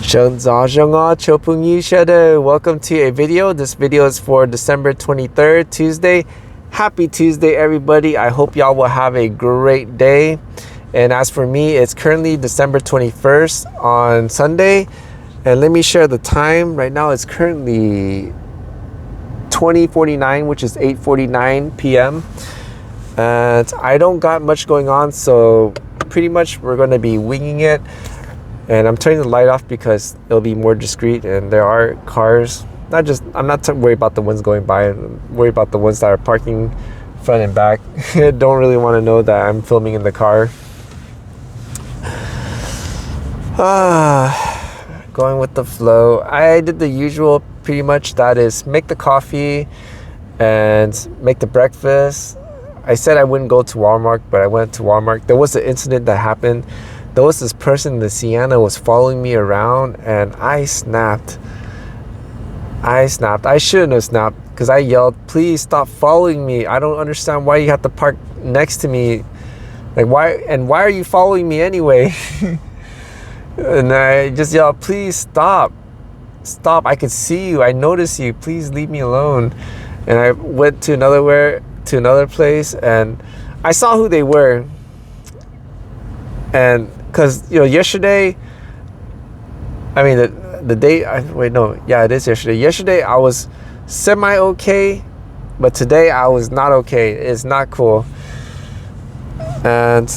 Welcome to a video. This video is for December 23rd, Tuesday. Happy Tuesday, everybody. I hope y'all will have a great day. And as for me, it's currently December 21st on Sunday. And let me share the time. Right now, it's currently 20:49, which is 8:49 p.m. And I don't got much going on, so pretty much we're going to be winging it. And I'm turning the light off because it'll be more discreet, and there are cars. I'm not worried about the ones going by. I'm worried about the ones that are parking front and back. Don't really want to know that I'm filming in the car. Going with the flow. I did the usual pretty much. That is make the coffee and make the breakfast. I said I wouldn't go to Walmart, but I went to Walmart. There was an incident that happened. There was this person in the Sienna was following me around, and I snapped. I shouldn't have snapped because I yelled, "Please stop following me. I don't understand why you have to park next to me. Like, why are you following me anyway?" And I just yelled, "Please stop. Stop. I can see you. I notice you. Please leave me alone." And I went to another place, and I saw who they were. And because yesterday, I mean the day, it is yesterday. Yesterday I was semi okay, but today I was not okay. It's not cool. And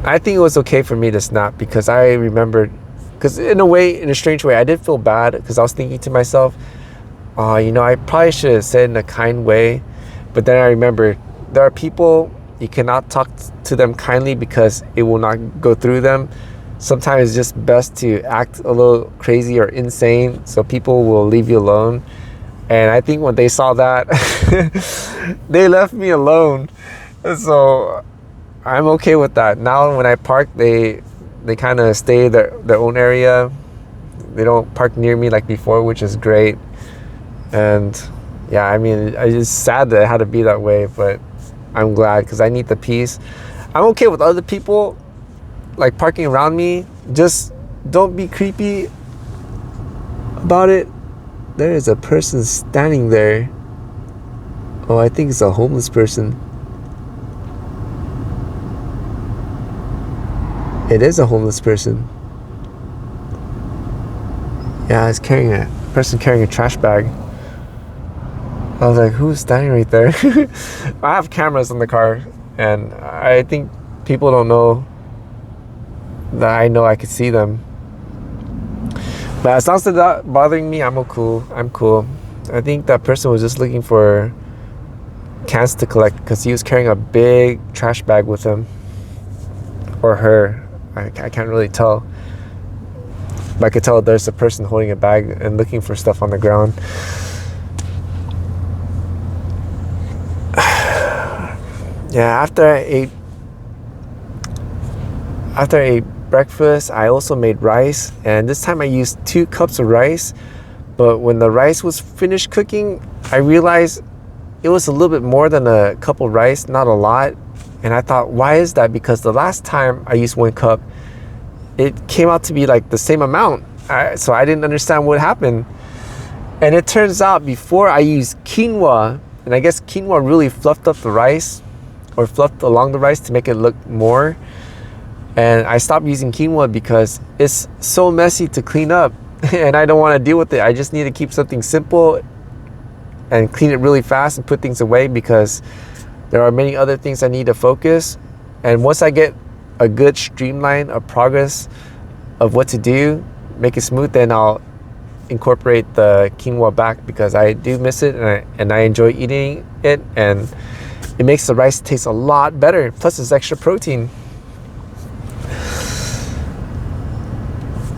I think it was okay for me to snap because I remembered, because in a strange way, I did feel bad because I was thinking to myself, I probably should have said in a kind way. But then I remembered there are people, you cannot talk to them kindly because it will not go through them. Sometimes it's just best to act a little crazy or insane so people will leave you alone. And I think when they saw that, they left me alone. So I'm okay with that. Now when I park, they kind of stay their own area. They don't park near me like before, which is great. And yeah, I mean, it's just sad that it had to be that way, but I'm glad because I need the peace. I'm okay with other people like parking around me. Just don't be creepy about it. There is a person standing there. Oh, I think it's a homeless person. It is a homeless person. Yeah, it's a person carrying a trash bag. I was like, who's standing right there? I have cameras in the car, and I think people don't know that I know I could see them. But as long as they're not bothering me, I'm cool. I think that person was just looking for cans to collect because he was carrying a big trash bag with him. Or her. I can't really tell. But I could tell there's a person holding a bag and looking for stuff on the ground. Yeah, after I ate breakfast, I also made rice, and this time I used 2 cups of rice. But when the rice was finished cooking, I realized it was a little bit more than a cup of rice, not a lot. And I thought, why is that? Because the last time I used 1 cup, it came out to be like the same amount. So I didn't understand what happened. And it turns out before I used quinoa, and I guess quinoa really fluffed up the rice, or fluffed along the rice to make it look more. And I stopped using quinoa because it's so messy to clean up and I don't want to deal with it. I just need to keep something simple and clean it really fast and put things away because there are many other things I need to focus. And once I get a good streamline of progress of what to do, make it smooth, then I'll incorporate the quinoa back because I do miss it, and I enjoy eating it, and it makes the rice taste a lot better. Plus it's extra protein.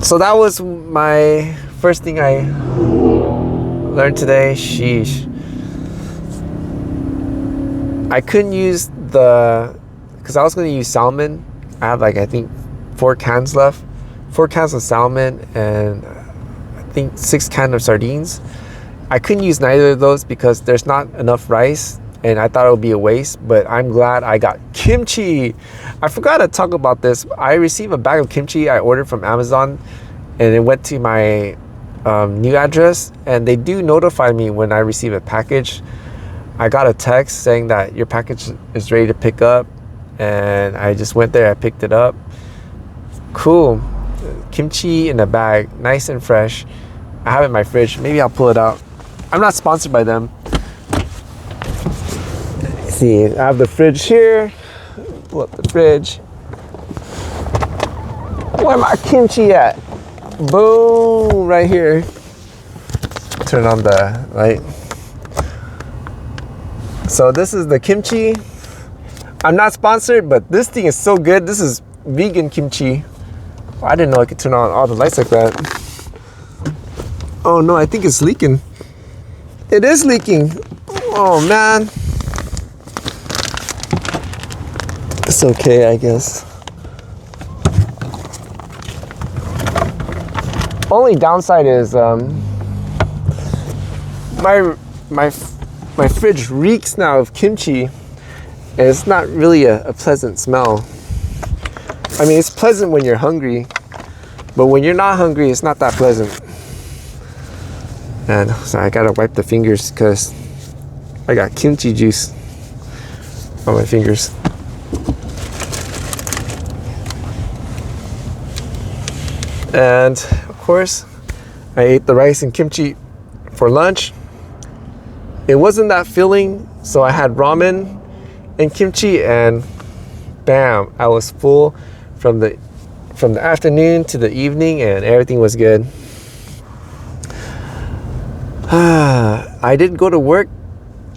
So that was my first thing I learned today. Sheesh. I couldn't use because I was going to use salmon. I have I think 4 cans left. 4 cans of salmon and I think 6 cans of sardines. I couldn't use neither of those because there's not enough rice. and I thought it would be a waste, but I'm glad I got kimchi. I forgot to talk about this. I received a bag of kimchi I ordered from Amazon, and it went to my new address, and they do notify me when I receive a package. I got a text saying that your package is ready to pick up, and I just went there, I picked it up. Cool. Kimchi in a bag, nice and fresh. I have it in my fridge. Maybe I'll pull it out. I'm not sponsored by them. Let's see, I have the fridge here. Pull up the fridge. Where my kimchi at? Boom, right here. Turn on the light. So this is the kimchi. I'm not sponsored, but this thing is so good. This is vegan kimchi. I didn't know I could turn on all the lights like that. Oh no, I think it's leaking. It is leaking. Oh man. It's okay, I guess. Only downside is my fridge reeks now of kimchi, and it's not really a pleasant smell. I mean, it's pleasant when you're hungry, but when you're not hungry, it's not that pleasant. And so I gotta wipe the fingers because I got kimchi juice on my fingers. And of course, I ate the rice and kimchi for lunch. It wasn't that filling, so I had ramen and kimchi, and bam, I was full from the afternoon to the evening, and everything was good. I didn't go to work.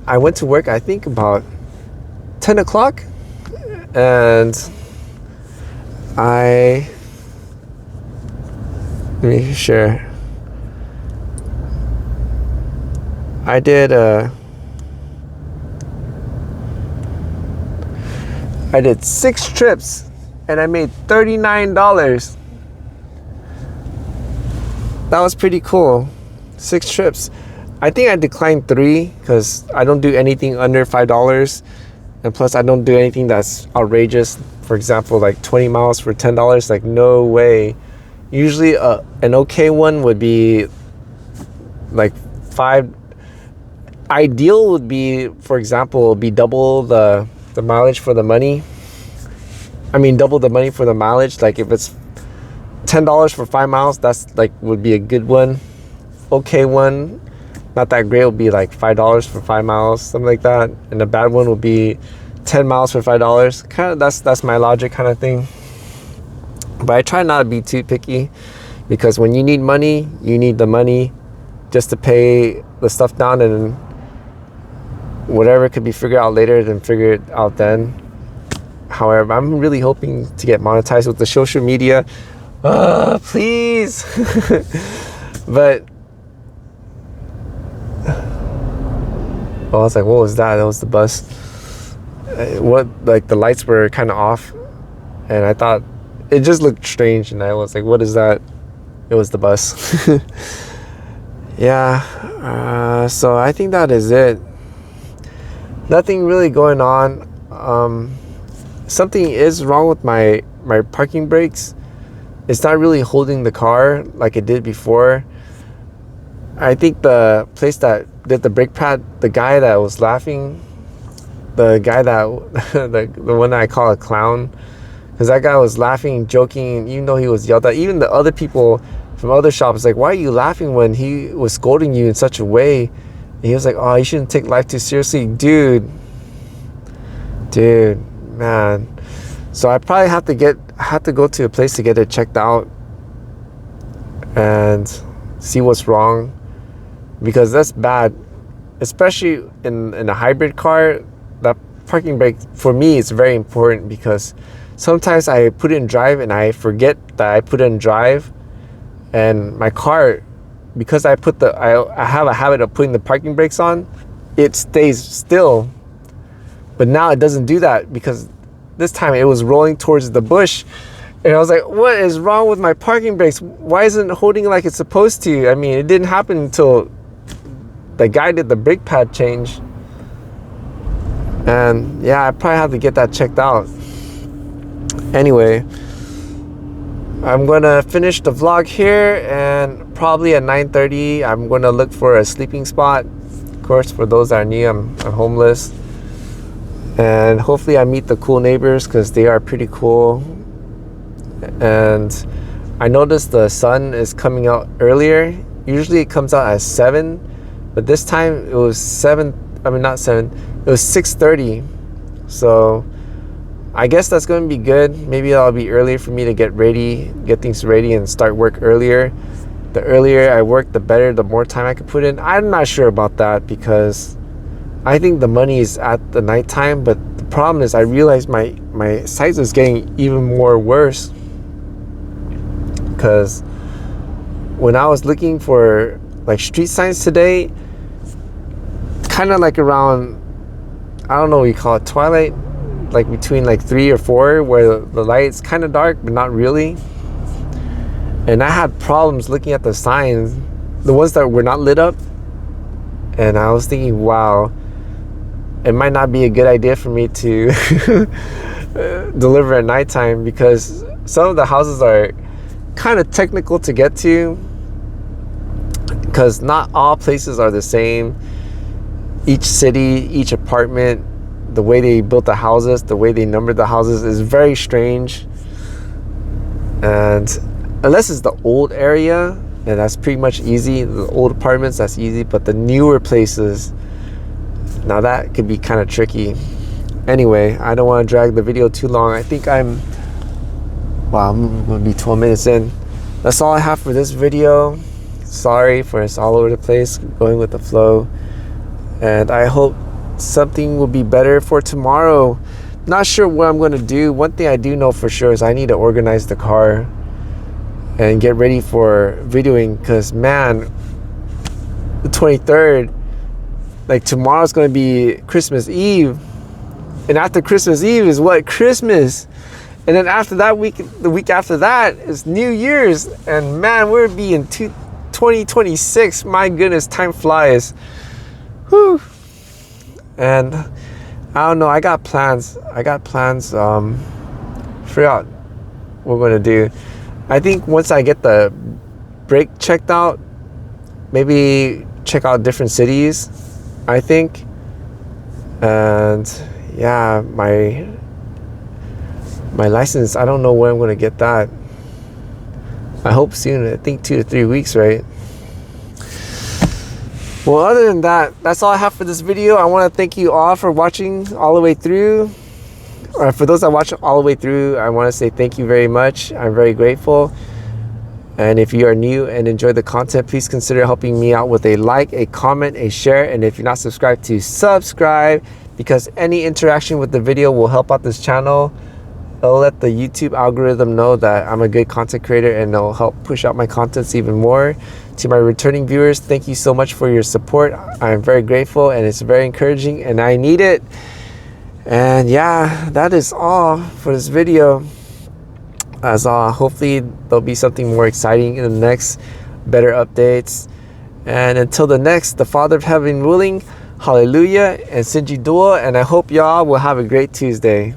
I went to work, I think about 10 o'clock, and let me share. I did 6 trips, and I made $39. That was pretty cool. 6 trips. I think I declined 3 because I don't do anything under $5, and plus I don't do anything that's outrageous. For example, like 20 miles for $10. Like, no way. Usually an okay one would be like 5. Ideal would be, for example, be double the mileage for the money. I mean, double the money for the mileage. Like if it's $10 for 5 miles, that's like would be a good one. Okay one, not that great, would be like $5 for 5 miles, something like that. And a bad one would be 10 miles for $5. Kind of that's my logic kind of thing. But I try not to be too picky, because when you need money, you need the money just to pay the stuff down, and whatever could be figured out later, then figure it out then. However, I'm really hoping to get monetized with the social media. Please. But I was like, what was that? That was the bus. Like the lights were kind of off, and I thought it just looked strange, and I was like, what is that? It was the bus. Yeah. So I think that is it. Nothing really going on. Something is wrong with my parking brakes. It's not really holding the car like it did before. I think the place that did the brake pad, the guy that was laughing, the guy that the one that I call a clown, because that guy was laughing, joking, even though he was yelled at. Even the other people from other shops, like, why are you laughing when he was scolding you in such a way? And he was like, oh, you shouldn't take life too seriously. Dude, man. So I probably have to go to a place to get it checked out and see what's wrong, because that's bad, especially in a hybrid car. That parking brake for me is very important, because sometimes I put it in drive and I forget that I put it in drive, and my car, because I have a habit of putting the parking brakes on, it stays still. But now it doesn't do that, because this time it was rolling towards the bush, and I was like, what is wrong with my parking brakes? Why isn't it holding like it's supposed to? I mean, it didn't happen until the guy did the brake pad change. And yeah, I probably have to get that checked out. Anyway, I'm gonna finish the vlog here, and probably at 9:30 I'm gonna look for a sleeping spot. Of course, for those that are new, I'm homeless, and hopefully I meet the cool neighbors because they are pretty cool. And I noticed the sun is coming out earlier. Usually it comes out at 7, but this time it was 7. I mean, not 7. It was 6:30. So I guess that's going to be good. Maybe that'll be earlier for me to get things ready and start work earlier. The earlier I work, the better, the more time I could put in. I'm not sure about that because I think the money is at the nighttime, but the problem is I realized my sight is getting even more worse, because when I was looking for like street signs today, kind of like around, I don't know what you call it, twilight, like between like 3 or 4, where the light's kind of dark but not really. And I had problems looking at the signs, the ones that were not lit up, and I was thinking, wow, it might not be a good idea for me to deliver at nighttime, because some of the houses are kind of technical to get to, because not all places are the same. Each city, each apartment, the way they built the houses, the way they numbered the houses is very strange. And unless it's the old area, and that's pretty much easy, the old apartments, that's easy, but the newer places, now that could be kind of tricky. Anyway, I don't want to drag the video too long. I think I'm going to be 12 minutes in. That's all I have for this video. Sorry for it's all over the place, going with the flow. And I hope something will be better for tomorrow. Not sure what I'm going to do. One thing I do know for sure is I need to organize the car and get ready for videoing, because man, the 23rd, like tomorrow's going to be Christmas Eve, and after Christmas Eve is what? Christmas. And then after that week, the week after that is New Year's, and man, we're be in 2026. My goodness, time flies. Whew. And I don't know, I got plans. Figure out what we're gonna do. I think once I get the brake checked out, maybe check out different cities, I think. And yeah, my license, I don't know when I'm gonna get that. I hope soon. I think 2 to 3 weeks, right? Well, other than that, that's all I have for this video. I want to thank you all for watching all the way through. Or for those that watch all the way through, I want to say thank you very much. I'm very grateful. And if you are new and enjoy the content, please consider helping me out with a like, a comment, a share. And if you're not subscribed, to subscribe, because any interaction with the video will help out this channel. It'll let the YouTube algorithm know that I'm a good content creator, and it'll help push out my contents even more. To my returning viewers, thank you so much for your support. I'm very grateful, and it's very encouraging, and I need it. And yeah, that is all for this video. As hopefully there'll be something more exciting in the next, better updates. And until the next, the Father of Heaven willing, hallelujah, and Sinji Dua, and I hope y'all will have a great Tuesday.